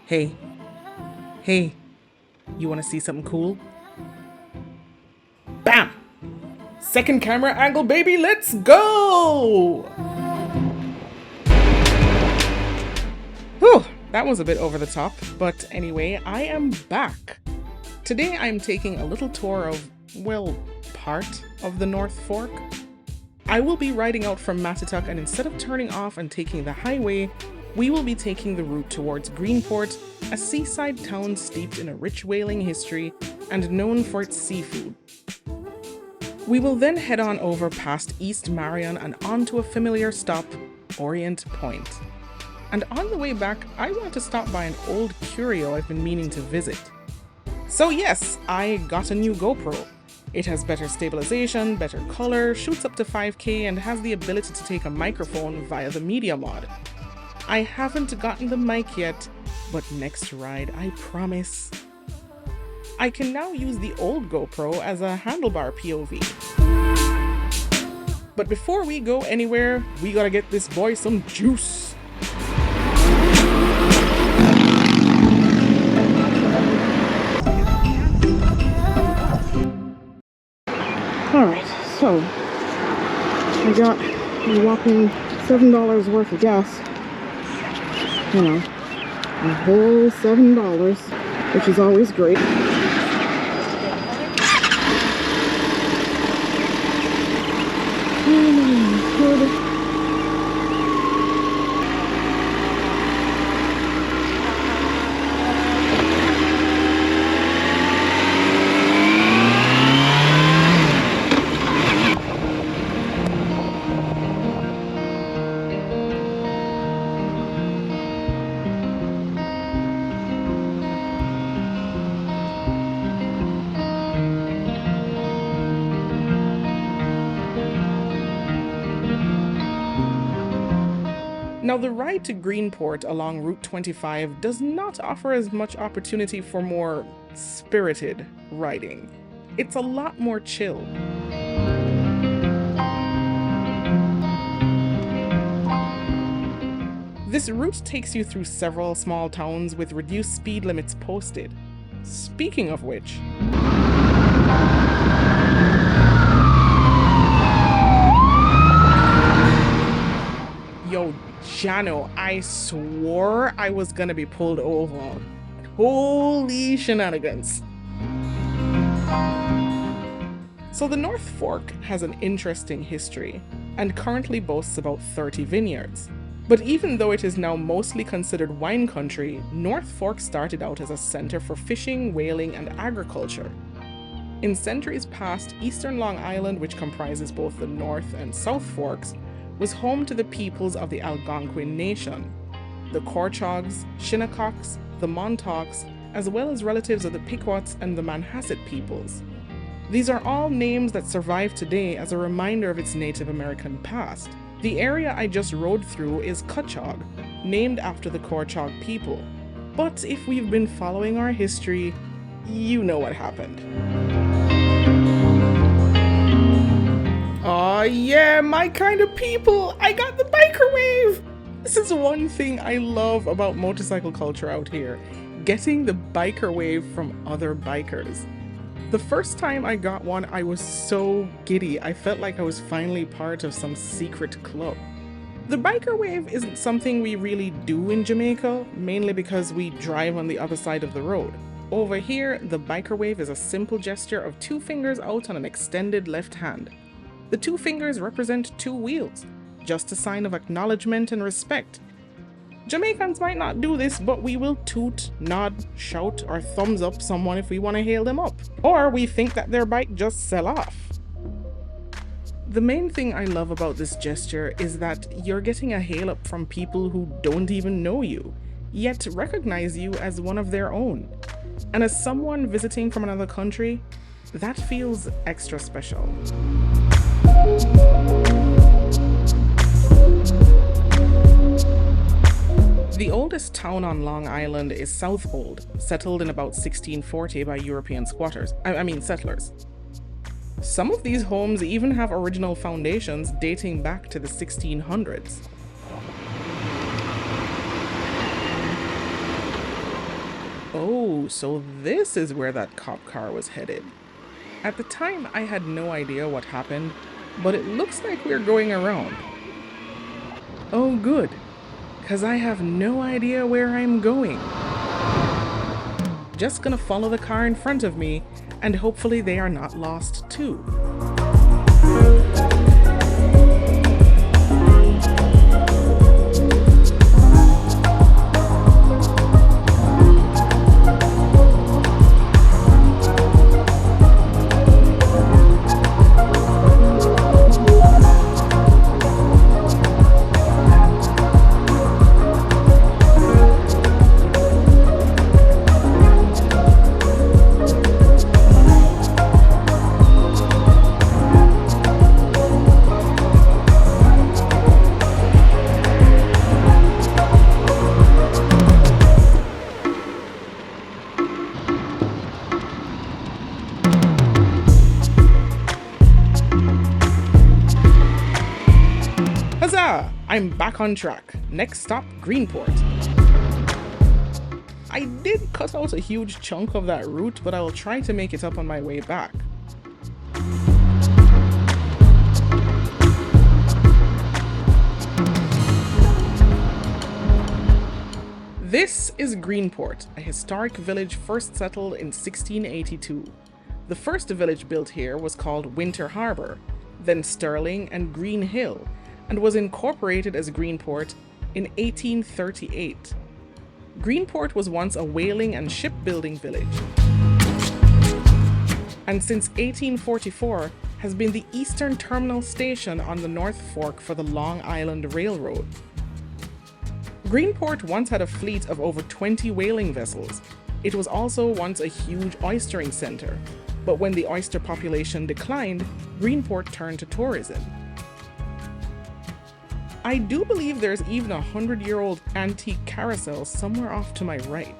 Hey, hey, you wanna see something cool? Bam! Second camera angle, baby, let's go! Whew, that was a bit over the top, but anyway, I am back. Today I'm taking a little tour of, well, part of the North Fork. I will be riding out from Matituck, and instead of turning off and taking the highway, we will be taking the route towards Greenport, a seaside town steeped in a rich whaling history and known for its seafood. We will then head on over past East Marion and on to a familiar stop, Orient Point. And on the way back, I want to stop by an old curio I've been meaning to visit. So yes, I got a new GoPro. It has better stabilization, better color, shoots up to 5K, and has the ability to take a microphone via the media mod. I haven't gotten the mic yet, but next ride, I promise. I can now use the old GoPro as a handlebar POV. But before we go anywhere, we gotta get this boy some juice. Alright, so I got a whopping $7 worth of gas. You know, a whole $7, which is always great. Now, the ride to Greenport along Route 25 does not offer as much opportunity for more spirited riding. It's a lot more chill. This route takes you through several small towns with reduced speed limits posted. Speaking of which, yo, Jano, I swore I was gonna be pulled over. Holy shenanigans. So the North Fork has an interesting history and currently boasts about 30 vineyards. But even though it is now mostly considered wine country, North Fork started out as a center for fishing, whaling, and agriculture. In centuries past, eastern Long Island, which comprises both the North and South Forks, was home to the peoples of the Algonquin Nation, the Korchogs, Shinnecocks, the Montaukes, as well as relatives of the Pequots and the Manhasset peoples. These are all names that survive today as a reminder of its Native American past. The area I just rode through is Cutchogue, named after the Korchog people. But if we've been following our history, you know what happened. Aw, yeah, my kind of people! I got the biker wave! This is one thing I love about motorcycle culture out here, getting the biker wave from other bikers. The first time I got one, I was so giddy. I felt like I was finally part of some secret club. The biker wave isn't something we really do in Jamaica, mainly because we drive on the other side of the road. Over here, the biker wave is a simple gesture of 2 fingers out on an extended left hand. The 2 fingers represent 2 wheels, just a sign of acknowledgement and respect. Jamaicans might not do this, but we will toot, nod, shout, or thumbs up someone if we want to hail them up, or we think that their bike just fell off. The main thing I love about this gesture is that you're getting a hail up from people who don't even know you, yet recognize you as one of their own. And as someone visiting from another country, that feels extra special. The oldest town on Long Island is Southold, settled in about 1640 by European settlers. Some of these homes even have original foundations dating back to the 1600s. Oh, so this is where that cop car was headed. At the time, I had no idea what happened, but it looks like we're going around. Oh, good, because I have no idea where I'm going. Just gonna follow the car in front of me, and hopefully they are not lost too. Huzzah! I'm back on track. Next stop, Greenport. I did cut out a huge chunk of that route, but I will try to make it up on my way back. This is Greenport, a historic village first settled in 1682. The first village built here was called Winter Harbor, then Sterling and Green Hill, and was incorporated as Greenport in 1838. Greenport was once a whaling and shipbuilding village, and since 1844 has been the eastern terminal station on the North Fork for the Long Island Railroad. Greenport once had a fleet of over 20 whaling vessels. It was also once a huge oystering center, but when the oyster population declined, Greenport turned to tourism. I do believe there's even a 100-year-old antique carousel somewhere off to my right.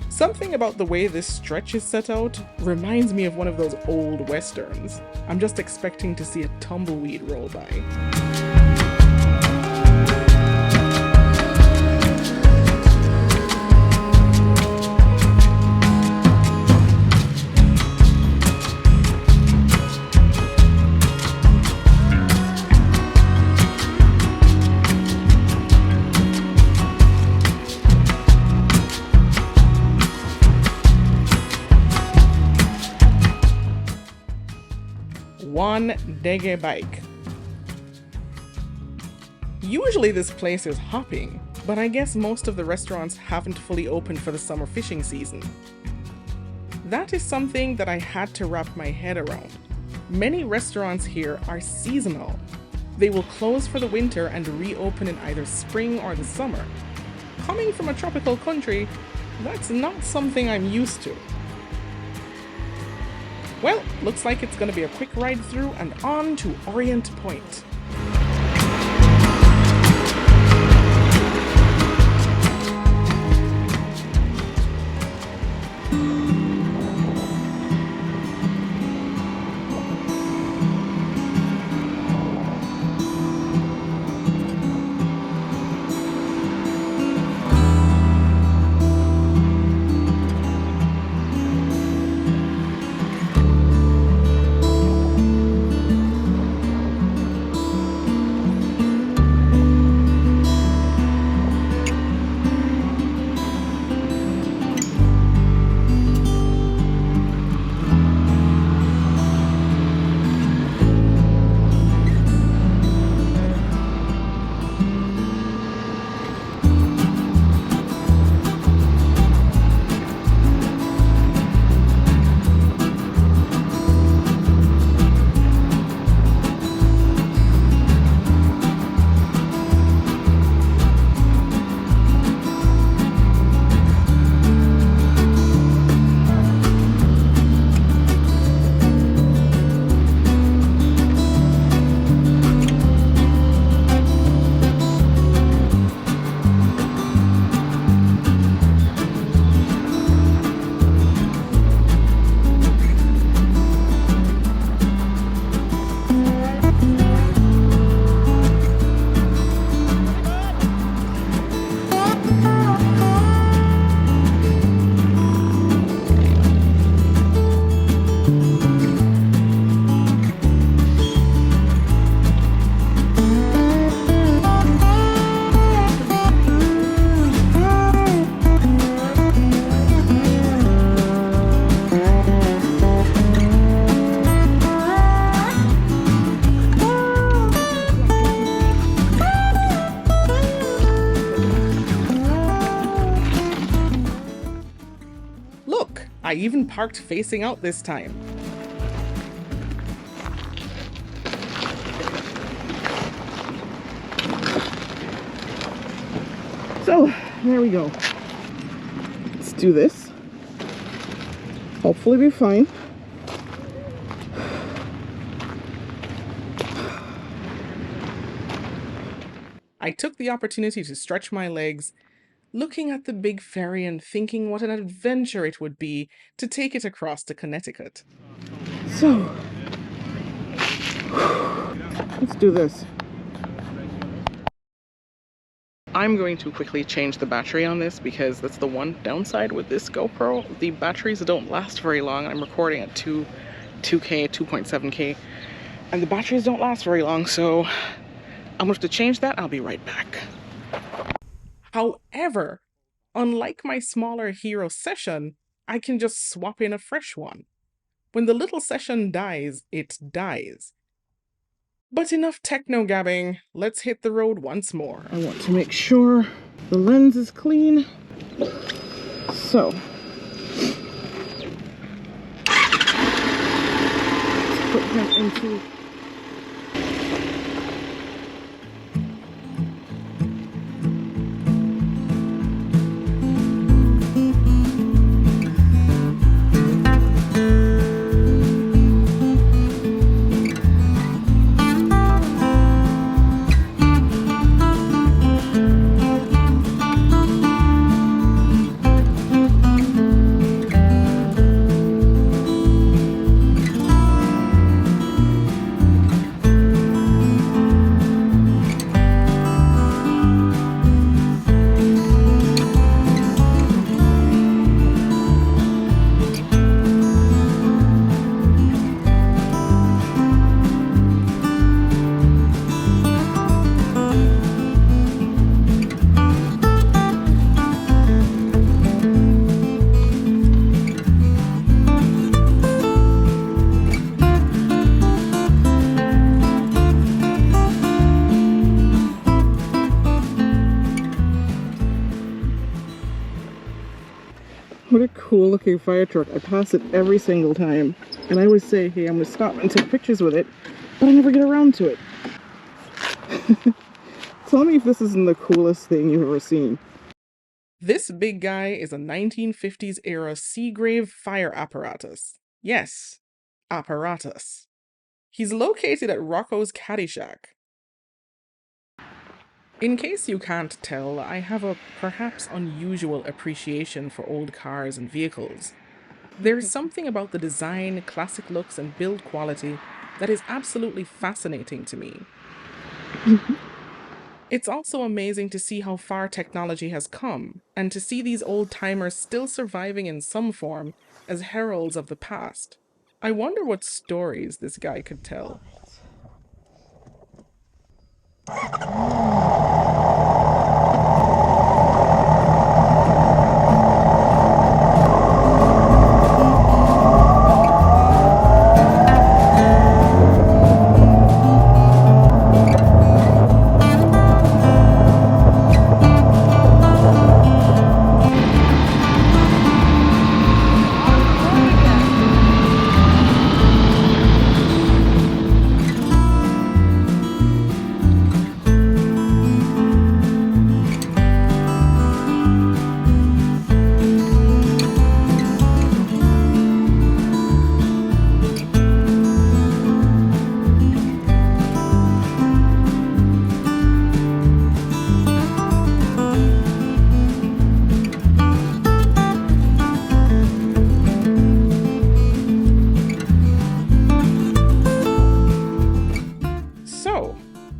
Something about the way this stretch is set out reminds me of one of those old westerns. I'm just expecting to see a tumbleweed roll by. One Dege bike. Usually this place is hopping, but I guess most of the restaurants haven't fully opened for the summer fishing season. That is something that I had to wrap my head around. Many restaurants here are seasonal. They will close for the winter and reopen in either spring or the summer. Coming from a tropical country, that's not something I'm used to. Well, looks like it's going to be a quick ride through and on to Orient Point. I even parked facing out this time. So, there we go. Let's do this. Hopefully be fine. I took the opportunity to stretch my legs, looking at the big ferry and thinking what an adventure it would be to take it across to Connecticut. So, let's do this. I'm going to quickly change the battery on this because that's the one downside with this GoPro. The batteries don't last very long. I'm recording at 2K, 2.7K, and the batteries don't last very long, so I'm going to have to change that. I'll be right back. However, unlike my smaller Hero session, I can just swap in a fresh one. When the little session dies, it dies. But enough techno-gabbing, let's hit the road once more. I want to make sure the lens is clean. So, let's put him into... What a cool looking fire truck. I pass it every single time. And I always say, hey, I'm going to stop and take pictures with it, but I never get around to it. Tell me if this isn't the coolest thing you've ever seen. This big guy is a 1950s era Seagrave fire apparatus. Yes, apparatus. He's located at Rocco's Caddyshack. In case you can't tell, I have a perhaps unusual appreciation for old cars and vehicles. There's something about the design, classic looks, and build quality that is absolutely fascinating to me. It's also amazing to see how far technology has come, and to see these old-timers still surviving in some form as heralds of the past. I wonder what stories this guy could tell.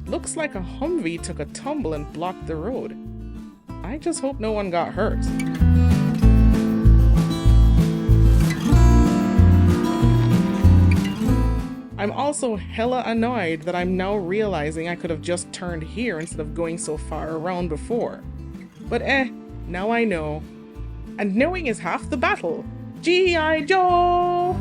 Looks like a Humvee took a tumble and blocked the road. I just hope no one got hurt. I'm also hella annoyed that I'm now realizing I could have just turned here instead of going so far around before. But now I know. And knowing is half the battle. G.I. Joe!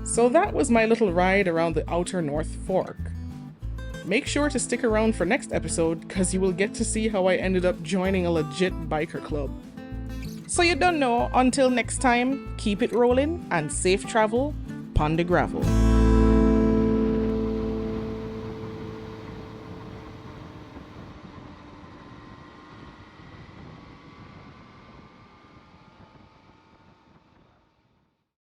So that was my little ride around the outer North Fork. Make sure to stick around for next episode because you will get to see how I ended up joining a legit biker club. So you don't know, until next time, keep it rolling and safe travel, pon the gravel.